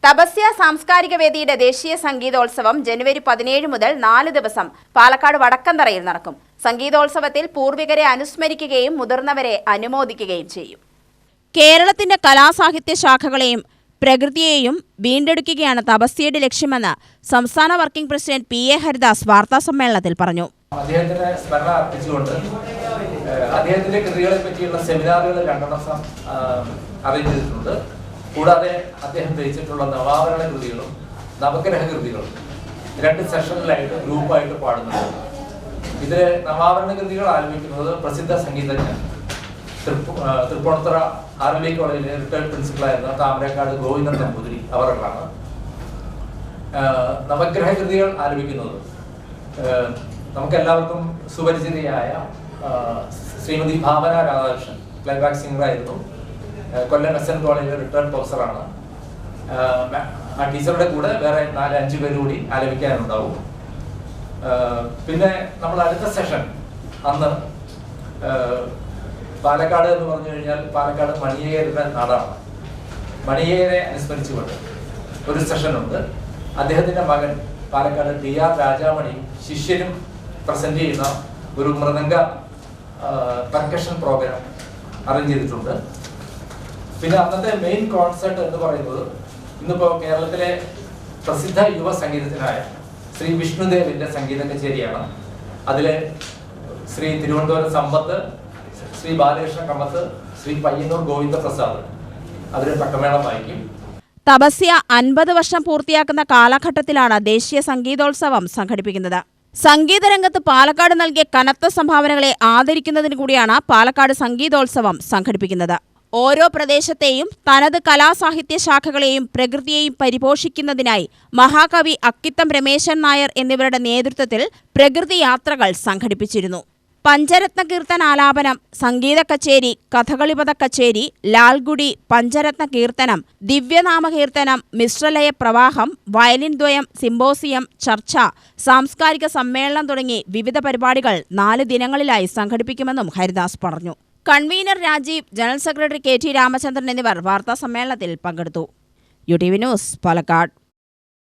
തപസ്യ സാംസ്കാരിക വേദിയുടെ ദേശീയ സംഗീതോത്സവം ജനുവരി 17 മുതൽ 4 ദിവസം പാലക്കാട് വടക്കന്തറയിൽ നടക്കും. സംഗീതോത്സവത്തിൽ പൂർവികരെ അനുസ്മരിക്കുകയും മുതിർന്നവരെ അനുമോദിക്കുകയും ചെയ്യും. കേരളത്തിന്റെ കലാസാഹിത്യ ശാഖകളെയും പ്രകൃതിയെയും വീണ്ടെടുക്കുകയാണ് തപസ്യയുടെ ലക്ഷ്യമെന്ന് സംസ്ഥാന വർക്കിംഗ് പ്രസിഡന്റ് PA ഹരിദാസ് വാർത്താസമ്മേളനത്തിൽ പറഞ്ഞു. അദ്ദേഹത്തിന് സ്മരണ അർപ്പിച്ചുകൊണ്ട് അദ്ദേഹത്തിന്റെ കൃതികളെ പറ്റിയുള്ള സെമിനാറുകൾ 2 ദിവസം അറേഞ്ച് ചെയ്തിട്ടുണ്ട്. കൂടാതെ അദ്ദേഹം രചിച്ചിട്ടുള്ള നവാവരണ കൃതികളും നവഗ്രഹ കൃതികളും 2 സെഷനിലായിട്ട് ഗ്രൂപ്പായിട്ട് പാടുന്നുണ്ട്. ഇതിലെ നവാവരണ കൃതികൾ ആലപിക്കുന്നത് പ്രസിദ്ധ സംഗീതജ്ഞൻ തൃപ്പൂണിത്തുറ RLB കോളേജിലെ റിട്ടയർഡ് പ്രിൻസിപ്പളായിരുന്ന താമരക്കാട് ഗോവിന്ദൻ നമ്പൂതിരി അവരാണ്. നവഗ്രഹ കൃതികൾ ആലപിക്കുന്നത് നമുക്കെല്ലാവർക്കും സുപരിചിതയായ ശ്രീമതി ഭാവന രാധാകൃഷ്ണൻ, പ്ലേബാക്ക് സിംഗറായിരുന്നു. കൊല്ലം SN കോളേജിലെ റിട്ടയർഡ് പ്രൊഫസറാണ്. ആ ടീച്ചറുടെ കൂടെ വേറെ 4-5 പേര് കൂടി ആലപിക്കാനുണ്ടാവും. പിന്നെ നമ്മൾ അടുത്ത സെഷൻ അന്ന് പാലക്കാട് എന്ന് പറഞ്ഞു കഴിഞ്ഞാൽ പാലക്കാട് മണിയേരുടെ നാടാണ്. മണിയേരെ അനുസ്മരിച്ചുകൊണ്ട് ഒരു സെഷനുണ്ട്. അദ്ദേഹത്തിന്റെ മകൻ പാലക്കാട് DR രാജാമണി ശിഷ്യനും പ്രസന്റ് ചെയ്യുന്ന ഒരു മൃദംഗ പെർക്കഷൻ പ്രോഗ്രാം അറേഞ്ച് ചെയ്തിട്ടുണ്ട്. പിന്നെ അന്നത്തെ മെയിൻ കോൺസെർട്ട് എന്ന് പറയുന്നത് ഇന്നിപ്പോ കേരളത്തിലെ പ്രസിദ്ധ യുവ സംഗീതജ്ഞനായ ശ്രീ വിഷ്ണുദേവിന്റെ സംഗീത കച്ചേരിയാണ്. അതിലെ ശ്രീ തിരുവനന്തപുരം സമ്പത്ത്, ശ്രീ ബാലകൃഷ്ണ കമ്മത്ത്, ശ്രീ പയ്യന്നൂർ ഗോവിന്ദ പ്രസാദ് അവര് പക്കമേളം വായിക്കും. തപസ്യ 50 വർഷം പൂർത്തിയാക്കുന്ന കാലഘട്ടത്തിലാണ് ദേശീയ സംഗീതോത്സവം സംഘടിപ്പിക്കുന്നത്. സംഗീതരംഗത്ത് പാലക്കാട് നൽകിയ കനത്ത സംഭാവനകളെ ആദരിക്കുന്നതിന് കൂടിയാണ് പാലക്കാട് സംഗീതോത്സവം സംഘടിപ്പിക്കുന്നത്. ഓരോ പ്രദേശത്തെയും തനത് കലാസാഹിത്യ ശാഖകളെയും പ്രകൃതിയെയും പരിപോഷിക്കുന്നതിനായി മഹാകവി അക്കിത്തം രമേശൻ നായർ എന്നിവരുടെ നേതൃത്വത്തിൽ പ്രകൃതി യാത്രകൾ സംഘടിപ്പിച്ചിരുന്നു. പഞ്ചരത്ന കീർത്തനാലാപനം, സംഗീത കച്ചേരി, കഥകളിപദ കച്ചേരി, ലാൽഗുഡി, പഞ്ചരത്ന കീർത്തനം, ദിവ്യനാമകീർത്തനം, മിശ്രലയ പ്രവാഹം, വയലിൻ ദ്വയം, സിംബോസിയം, ചർച്ച, സാംസ്കാരിക സമ്മേളനം തുടങ്ങി വിവിധ പരിപാടികൾ 4 ദിനങ്ങളിലായി സംഘടിപ്പിക്കുമെന്നും ഹരിദാസ് പറഞ്ഞു. Convener Rajeev, general secretary KT Ramachandran എന്നിവർ വാർത്താസമ്മേളനത്തിൽ പങ്കെടുത്തു. UTV news, Palakkad.